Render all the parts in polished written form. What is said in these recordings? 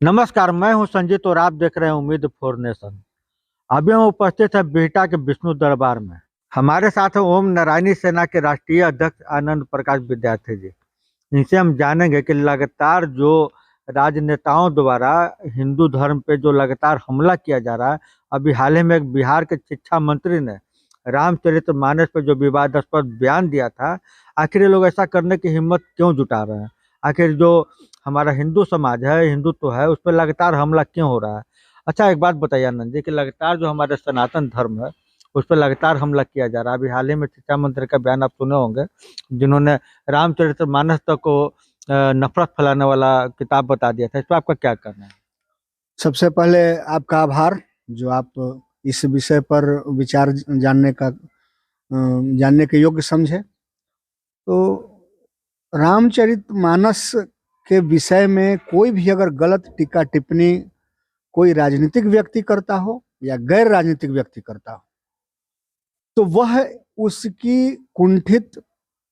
नमस्कार, मैं हूं संजीत और आप देख रहे हैं उम्मीद फॉर नेशन। अभी हम उपस्थित है बिहटा के विष्णु दरबार में। हमारे साथ है ओम नारायणी सेना के राष्ट्रीय अध्यक्ष आनंद प्रकाश विद्यार्थी जी। इनसे हम जानेंगे कि लगातार जो राजनेताओं द्वारा हिंदू धर्म पे जो लगातार हमला किया जा रहा है। अभी हाल ही में एक बिहार के शिक्षा मंत्री ने रामचरितमानस पे जो विवादास्पद बयान दिया था, आखिर ये लोग ऐसा करने की हिम्मत क्यों जुटा रहे हैं? आखिर जो हमारा हिंदू समाज है, हिंदुत्व है, उस पर लगातार हमला क्यों हो रहा है? अच्छा, एक बात बताइए आनंद जी कि लगातार जो हमारे सनातन धर्म है उस पर लगातार हमला किया जा रहा है। अभी हाल ही में शिक्षा मंत्री का बयान आप सुने होंगे, जिन्होंने रामचरितमानस तक को नफरत फैलाने वाला किताब बता दिया था। इस पर आपका क्या कहना है? सबसे पहले आपका आभार जो आप इस विषय पर विचार जानने के योग्य समझे। तो रामचरितमानस के विषय में कोई भी अगर गलत टीका टिप्पणी कोई राजनीतिक व्यक्ति करता हो या गैर राजनीतिक व्यक्ति करता हो, तो वह उसकी कुंठित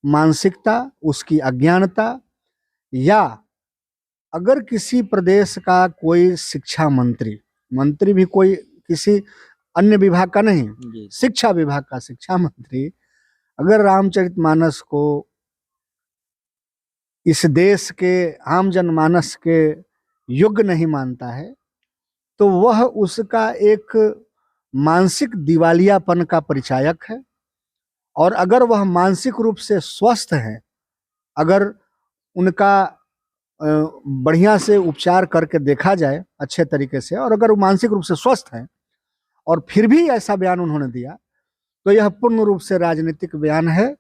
मानसिकता, उसकी अज्ञानता, या अगर किसी प्रदेश का कोई शिक्षा मंत्री भी कोई किसी अन्य विभाग का नहीं, शिक्षा विभाग का शिक्षा मंत्री अगर रामचरितमानस को इस देश के आम जनमानस के योग्य नहीं मानता है, तो वह उसका एक मानसिक दिवालियापन का परिचायक है। और अगर वह मानसिक रूप से स्वस्थ है, अगर उनका बढ़िया से उपचार करके देखा जाए अच्छे तरीके से, और अगर वो मानसिक रूप से स्वस्थ हैं और फिर भी ऐसा बयान उन्होंने दिया, तो यह पूर्ण रूप से राजनीतिक बयान है।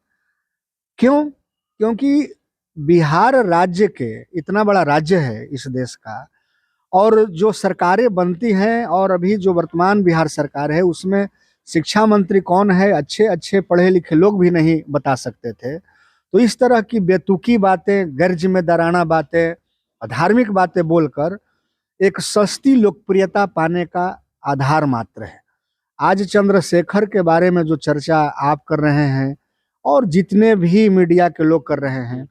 क्यों? क्योंकि बिहार राज्य के, इतना बड़ा राज्य है इस देश का, और जो सरकारें बनती हैं, और अभी जो वर्तमान बिहार सरकार है उसमें शिक्षा मंत्री कौन है अच्छे अच्छे पढ़े लिखे लोग भी नहीं बता सकते थे। तो इस तरह की बेतुकी बातें, गैर जिम्मेदाराना बातें, अधार्मिक बातें बोलकर एक सस्ती लोकप्रियता पाने का आधार मात्र है। आज चंद्रशेखर के बारे में जो चर्चा आप कर रहे हैं और जितने भी मीडिया के लोग कर रहे हैं,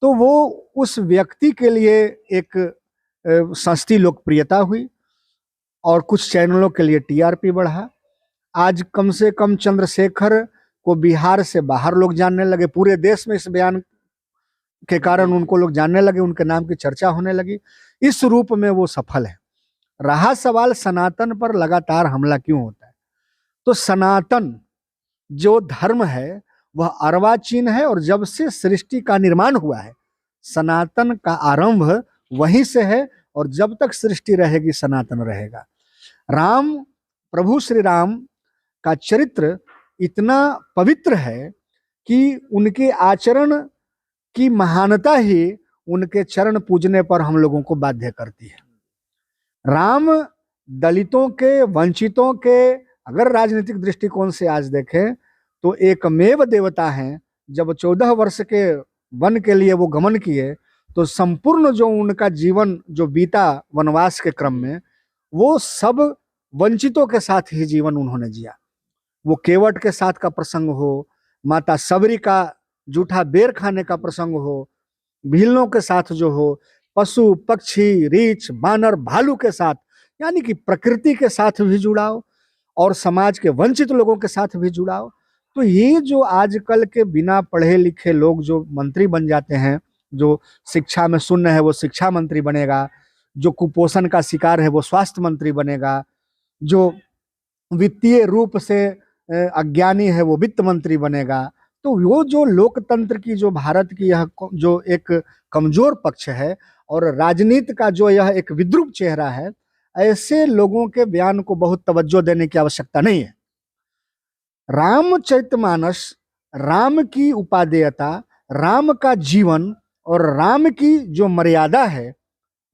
तो वो उस व्यक्ति के लिए एक सस्ती लोकप्रियता हुई और कुछ चैनलों के लिए टीआरपी बढ़ा। आज कम से कम चंद्रशेखर को बिहार से बाहर लोग जानने लगे, पूरे देश में इस बयान के कारण उनको लोग जानने लगे, उनके नाम की चर्चा होने लगी। इस रूप में वो सफल है। रहा सवाल सनातन पर लगातार हमला क्यों होता है, तो सनातन जो धर्म है वह अर्वाचीन है, और जब से सृष्टि का निर्माण हुआ है सनातन का आरंभ वहीं से है, और जब तक सृष्टि रहेगी सनातन रहेगा। राम, प्रभु श्री राम का चरित्र इतना पवित्र है कि उनके आचरण की महानता ही उनके चरण पूजने पर हम लोगों को बाध्य करती है। राम दलितों के, वंचितों के, अगर राजनीतिक दृष्टिकोण से आज देखें तो एकमेव देवता हैं। जब 14 वर्ष के वन के लिए वो गमन किए, तो संपूर्ण जो उनका जीवन जो बीता वनवास के क्रम में, वो सब वंचितों के साथ ही जीवन उन्होंने जिया। वो केवट के साथ का प्रसंग हो, माता सबरी का जूठा बेर खाने का प्रसंग हो, भीलनों के साथ जो हो, पशु पक्षी, रीछ, बानर, भालू के साथ, यानी कि प्रकृति के साथ भी जुड़ाव और समाज के वंचित लोगों के साथ भी जुड़ाव। तो ये जो आजकल के बिना पढ़े लिखे लोग जो मंत्री बन जाते हैं, जो शिक्षा में शून्य है वो शिक्षा मंत्री बनेगा, जो कुपोषण का शिकार है वो स्वास्थ्य मंत्री बनेगा, जो वित्तीय रूप से अज्ञानी है वो वित्त मंत्री बनेगा। तो वो जो लोकतंत्र की, जो भारत की यह जो एक कमजोर पक्ष है और राजनीति का जो यह एक विद्रूप चेहरा है, ऐसे लोगों के बयान को बहुत तवज्जो देने की आवश्यकता नहीं है। रामचरितमानस, राम की उपादेयता, राम का जीवन और राम की जो मर्यादा है,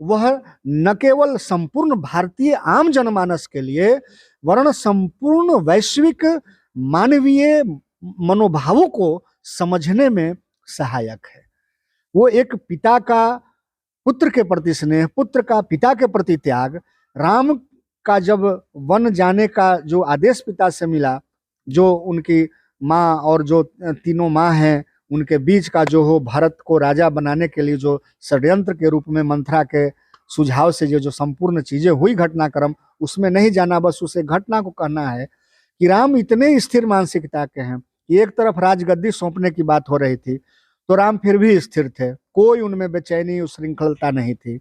वह न केवल संपूर्ण भारतीय आम जनमानस के लिए, वरन संपूर्ण वैश्विक मानवीय मनोभावों को समझने में सहायक है। वो एक पिता का पुत्र के प्रति स्नेह, पुत्र का पिता के प्रति त्याग, राम का जब वन जाने का जो आदेश पिता से मिला, जो उनकी माँ और जो तीनों माँ हैं उनके बीच का जो हो, भारत को राजा बनाने के लिए जो षड्यंत्र के रूप में मंथरा के सुझाव से ये जो संपूर्ण चीजें हुई घटनाक्रम उसमें नहीं जाना, बस उसे घटना को कहना है कि राम इतने स्थिर मानसिकता के हैं कि एक तरफ राजगद्दी सौंपने की बात हो रही थी तो राम फिर भी स्थिर थे, कोई उनमें बेचैनी उच्छृंखलता नहीं थी।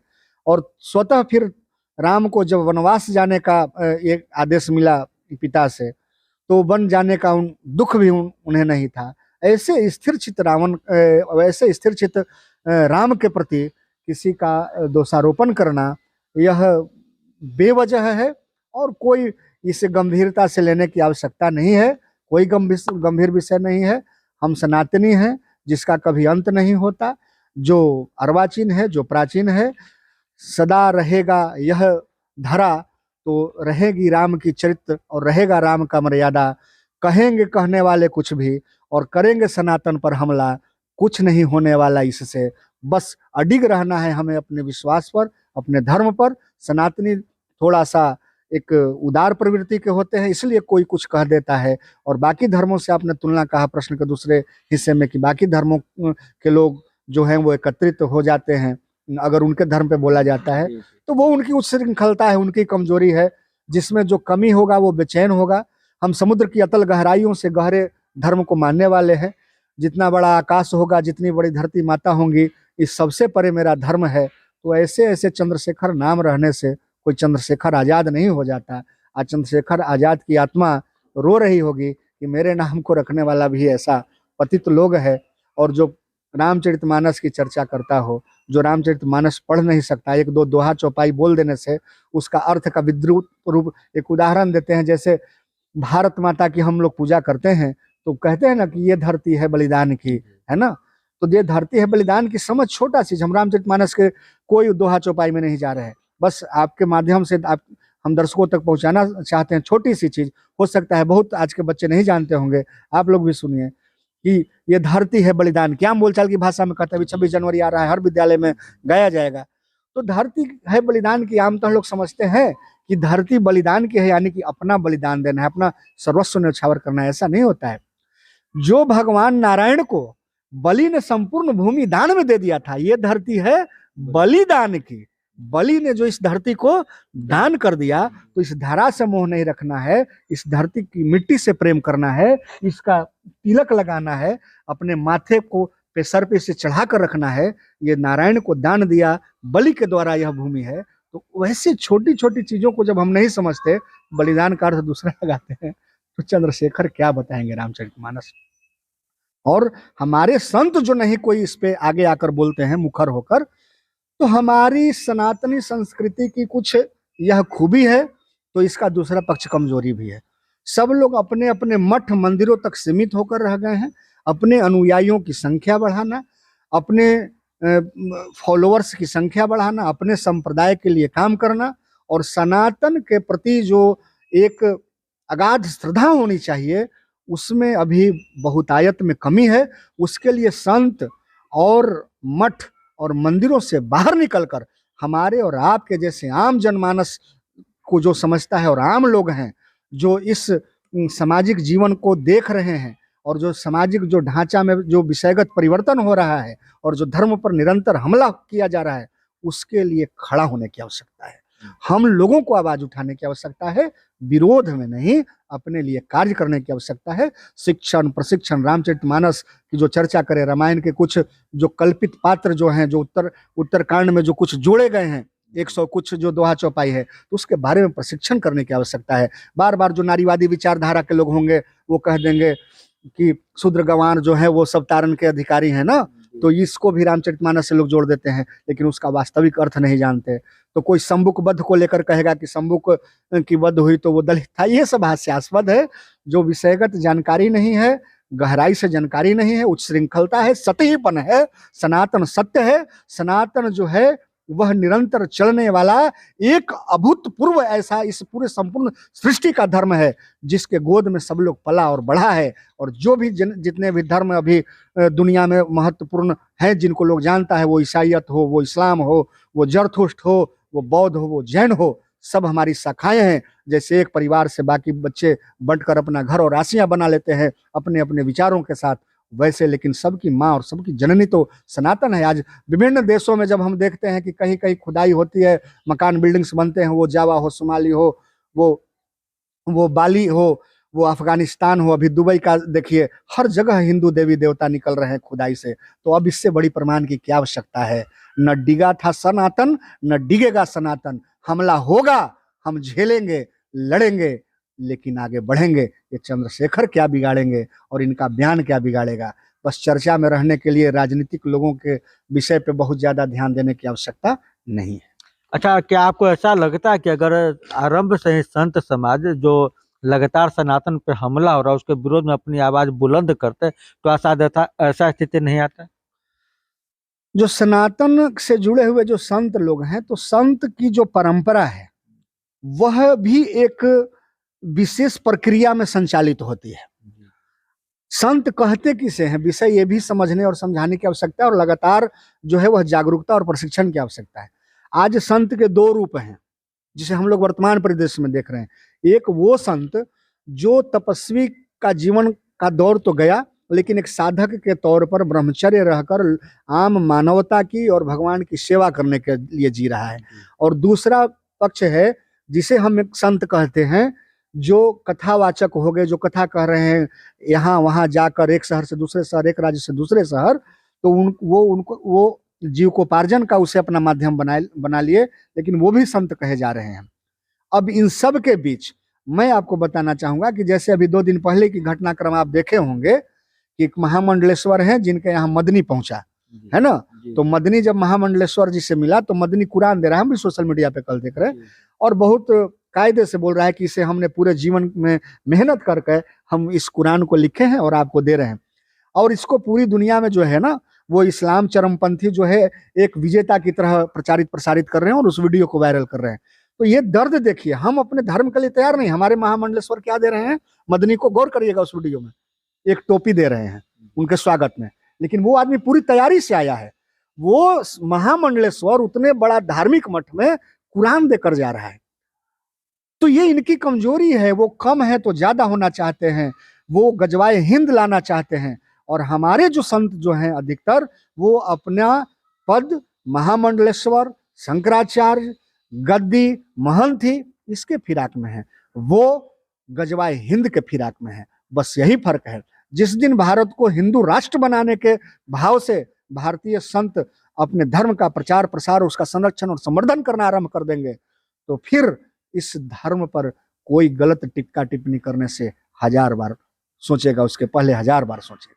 और स्वतः फिर राम को जब वनवास जाने का एक आदेश मिला पिता से तो वन जाने का दुख भी उन्हें नहीं था। ऐसे स्थिर चित्त ऐसे स्थिर चित्त राम के प्रति किसी का दोषारोपण करना यह बेवजह है और कोई इसे गंभीरता से लेने की आवश्यकता नहीं है। कोई गंभीर विषय नहीं है। हम सनातनी हैं जिसका कभी अंत नहीं होता, जो अर्वाचीन है, जो प्राचीन है, सदा रहेगा यह धरा तो रहेगी राम की चरित्र और रहेगा राम का मर्यादा। कहेंगे कहने वाले कुछ भी और करेंगे सनातन पर हमला, कुछ नहीं होने वाला इससे। बस अडिग रहना है हमें अपने विश्वास पर, अपने धर्म पर। सनातनी थोड़ा सा एक उदार प्रवृत्ति के होते हैं, इसलिए कोई कुछ कह देता है। और बाकी धर्मों से आपने तुलना कहा प्रश्न के दूसरे हिस्से में कि बाकी धर्मों के लोग जो हैं वो एकत्रित हो जाते हैं अगर उनके धर्म पे बोला जाता है, तो वो उनकी उच्छृंखलता है, उनकी कमजोरी है, जिसमें जो कमी होगा वो बेचैन होगा। हम समुद्र की अतल गहराइयों से गहरे धर्म को मानने वाले हैं। जितना बड़ा आकाश होगा, जितनी बड़ी धरती माता होंगी, इस सबसे परे मेरा धर्म है। तो ऐसे ऐसे चंद्रशेखर नाम रहने से कोई चंद्रशेखर आजाद नहीं हो जाता। आज चंद्रशेखर आजाद की आत्मा रो रही होगी कि मेरे नाम को रखने वाला भी ऐसा पतित लोग है। और जो रामचरितमानस की चर्चा करता हो, जो रामचरितमानस पढ़ नहीं सकता, एक दो दोहा चौपाई बोल देने से उसका अर्थ का विद्रुप रूप एक उदाहरण देते हैं। जैसे भारत माता की हम लोग पूजा करते हैं तो कहते हैं ना कि ये धरती है बलिदान की, है ना। तो ये धरती है बलिदान की समझ छोटा चीज, हम रामचरितमानस के कोई दोहा चौपाई में नहीं जा रहे हैं। बस आपके माध्यम से हम दर्शकों तक पहुंचाना चाहते हैं छोटी सी चीज। हो सकता है बहुत आज के बच्चे नहीं जानते होंगे, आप लोग भी सुनिए कि ये धरती है बलिदान की। आम बोलचाल की भाषा में कहते हैं 26 जनवरी आ रहा है, हर विद्यालय में गाया जाएगा। तो धरती है बलिदान की आमतौर लोग समझते हैं कि धरती बलिदान की है, यानी कि अपना बलिदान देना है, अपना सर्वस्व न्यौछावर करना है। ऐसा नहीं होता है। जो भगवान नारायण को बलि ने संपूर्ण भूमि दान में दे दिया था, ये धरती है बलिदान की। बलि ने जो इस धरती को दान कर दिया, तो इस धरा से मोह नहीं रखना है, इस धरती की मिट्टी से प्रेम करना है, इसका तिलक लगाना है, अपने माथे को पे सर पे से चढ़ा कर रखना है। ये नारायण को दान दिया, बलि के द्वारा यह भूमि है। तो वैसे छोटी छोटी चीजों को जब हम नहीं समझते, बलिदान का अर्थ दूसरा लगाते हैं, तो चंद्रशेखर क्या बताएंगे रामचरितमानस। और हमारे संत जो नहीं कोई इस पे आगे आकर बोलते हैं मुखर होकर, तो हमारी सनातनी संस्कृति की कुछ यह खूबी है, तो इसका दूसरा पक्ष कमजोरी भी है। सब लोग अपने अपने मठ मंदिरों तक सीमित होकर रह गए हैं। अपने अनुयायियों की संख्या बढ़ाना, अपने फॉलोअर्स की संख्या बढ़ाना, अपने संप्रदाय के लिए काम करना, और सनातन के प्रति जो एक अगाध श्रद्धा होनी चाहिए उसमें अभी बहुतायत में कमी है। उसके लिए संत और मठ और मंदिरों से बाहर निकलकर हमारे और आपके जैसे आम जनमानस को जो समझता है, और आम लोग हैं जो इस सामाजिक जीवन को देख रहे हैं, और जो सामाजिक जो ढांचा में जो विषयगत परिवर्तन हो रहा है और जो धर्म पर निरंतर हमला किया जा रहा है, उसके लिए खड़ा होने की आवश्यकता है। हम लोगों को आवाज उठाने की आवश्यकता है, विरोध में नहीं, अपने लिए कार्य करने की आवश्यकता है। शिक्षण प्रशिक्षण, रामचरितमानस की जो चर्चा करें, रामायण के कुछ जो कल्पित पात्र जो हैं, जो उत्तरकांड में जो कुछ जोड़े गए हैं, 100 कुछ जो दोहा चौपाई है, तो उसके बारे में प्रशिक्षण करने की आवश्यकता है। बार बार जो नारीवादी विचारधारा के लोग होंगे वो कह देंगे कि शूद्र गंवार जो है वो सब तारण के अधिकारी हैं ना, तो इसको भी रामचरितमानस से लोग जोड़ देते हैं, लेकिन उसका वास्तविक अर्थ नहीं जानते। तो कोई शंबुक वध को लेकर कहेगा कि शंबुक की वध हुई तो वो दलित था, ये सब हास्यास्पद है। जो विषयगत जानकारी नहीं है, गहराई से जानकारी नहीं है, उच्छृंखलता है, सतहीपन है। सनातन सत्य है, सनातन जो है वह निरंतर चलने वाला एक अभूतपूर्व ऐसा इस पूरे संपूर्ण सृष्टि का धर्म है, जिसके गोद में सब लोग पला और बढ़ा है। और जो भी जितने भी धर्म अभी दुनिया में महत्वपूर्ण हैं, जिनको लोग जानता है, वो ईसाईयत हो, वो इस्लाम हो, वो जरथुस्ट्र हो, वो बौद्ध हो, वो जैन हो, सब हमारी शाखाएं हैं। जैसे एक परिवार से बाकी बच्चे बंटकर अपना घर और राशियां बना लेते हैं अपने अपने विचारों के साथ, वैसे लेकिन सबकी माँ और सबकी जननी तो सनातन है। आज विभिन्न देशों में जब हम देखते हैं कि कहीं कहीं खुदाई होती है, मकान बिल्डिंग्स बनते हैं, वो जावा हो, सोमाली हो, वो बाली हो, वो अफगानिस्तान हो, अभी दुबई का देखिए, हर जगह हिंदू देवी देवता निकल रहे हैं खुदाई से। तो अब इससे बड़ी प्रमाण की क्या आवश्यकता है? न डिगा था सनातन, न डिगेगा सनातन। हमला होगा, हम झेलेंगे, लड़ेंगे, लेकिन आगे बढ़ेंगे। ये चंद्रशेखर क्या बिगाड़ेंगे और इनका बयान क्या बिगाड़ेगा? बस चर्चा में रहने के लिए राजनीतिक लोगों के विषय पे बहुत ज्यादा ध्यान देने की आवश्यकता नहीं है। अच्छा, क्या आपको ऐसा लगता है कि अगर आरंभ से ही संत समाज जो लगातार सनातन पे हमला हो रहा है उसके विरोध में अपनी आवाज बुलंद करते तो ऐसा स्थिति नहीं आता? जो सनातन से जुड़े हुए जो संत लोग हैं, तो संत की जो परंपरा है वह भी एक विशेष प्रक्रिया में संचालित होती है। संत कहते किसे हैं, विषय ये भी समझने और समझाने की आवश्यकता है, और लगातार जो है वह जागरूकता और प्रशिक्षण की आवश्यकता है। आज संत के दो रूप हैं जिसे हम लोग वर्तमान परिदृश्य में देख रहे हैं। एक वो संत जो तपस्वी का जीवन का दौर तो गया, लेकिन एक साधक के तौर पर ब्रह्मचर्य रहकर आम मानवता की और भगवान की सेवा करने के लिए जी रहा है। और दूसरा पक्ष है जिसे हम एक संत कहते हैं, जो कथावाचक हो गए, जो कथा कह रहे हैं यहाँ वहां जाकर, एक शहर से दूसरे शहर, एक राज्य से दूसरे शहर। तो वो जीविकोपार्जन का उसे अपना माध्यम बना लिए, लेकिन वो भी संत कहे जा रहे हैं। अब इन सब के बीच मैं आपको बताना चाहूंगा कि जैसे अभी 2 दिन पहले की घटनाक्रम आप देखे होंगे कि एक महामंडलेश्वर है जिनके यहाँ मदनी पहुंचा है ना। तो मदनी जब महामंडलेश्वर जी से मिला तो मदनी कुरान दे रहा है, हम भी सोशल मीडिया पे कल देख रहे हैं, और बहुत कायदे से बोल रहा है कि इसे हमने पूरे जीवन में मेहनत करके हम इस कुरान को लिखे हैं और आपको दे रहे हैं। और इसको पूरी दुनिया में जो है ना, वो इस्लाम चरमपंथी जो है एक विजेता की तरह प्रचारित प्रसारित कर रहे हैं और उस वीडियो को वायरल कर रहे हैं। तो ये दर्द देखिए, हम अपने धर्म के लिए तैयार नहीं। हमारे महामंडलेश्वर क्या दे रहे हैं मदनी को, गौर करिएगा उस वीडियो में, एक टोपी दे रहे हैं उनके स्वागत में, लेकिन वो आदमी पूरी तैयारी से आया है। वो महामंडलेश्वर उतने बड़ा धार्मिक मठ में कुरान देकर जा रहा है। तो ये इनकी कमजोरी है, वो कम है तो ज्यादा होना चाहते हैं, वो गजवाए हिंद लाना चाहते हैं। और हमारे जो संत जो हैं अधिकतर, वो अपना पद महामंडलेश्वर, शंकराचार्य, गद्दी, महंती, इसके फिराक में है, वो गजवाए हिंद के फिराक में है। बस यही फर्क है। जिस दिन भारत को हिंदू राष्ट्र बनाने के भाव से भारतीय संत अपने धर्म का प्रचार प्रसार, उसका संरक्षण और संवर्धन करना आरंभ कर देंगे, तो फिर इस धर्म पर कोई गलत टिक्का टिप्पणी करने से 1000 बार सोचेगा, उसके पहले 1000 बार सोचेगा।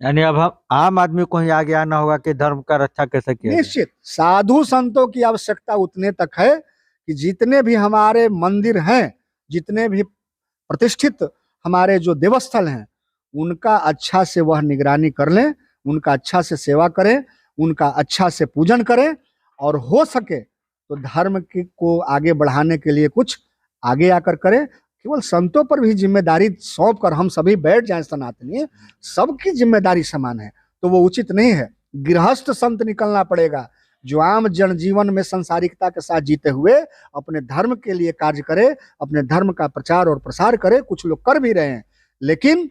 यानी अब हम आम आदमी को ही आगे आना होगा कि धर्म का रक्षा कैसे किया जाए। निश्चित साधु संतों की आवश्यकता उतने तक है कि जितने भी हमारे मंदिर हैं, जितने भी प्रतिष्ठित हमारे जो देवस्थल हैं, उनका अच्छा से वह निगरानी कर लें, उनका अच्छा से सेवा करें, उनका अच्छा से पूजन करें, और हो सके तो धर्म को आगे बढ़ाने के लिए कुछ आगे आकर करें। केवल संतों पर भी जिम्मेदारी सौंप कर हम सभी बैठ जाएं सनातनी, सबकी जिम्मेदारी समान है, तो वो उचित नहीं है। गृहस्थ संत निकलना पड़ेगा, जो आम जनजीवन में संसारिकता के साथ जीते हुए अपने धर्म के लिए कार्य करे, अपने धर्म का प्रचार और प्रसार करे। कुछ लोग कर भी रहे हैं, लेकिन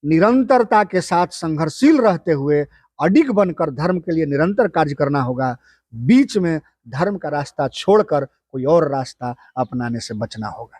निरंतरता के साथ संघर्षशील रहते हुए अडिग बनकर धर्म के लिए निरंतर कार्य करना होगा। बीच में धर्म का रास्ता छोड़कर कोई और रास्ता अपनाने से बचना होगा।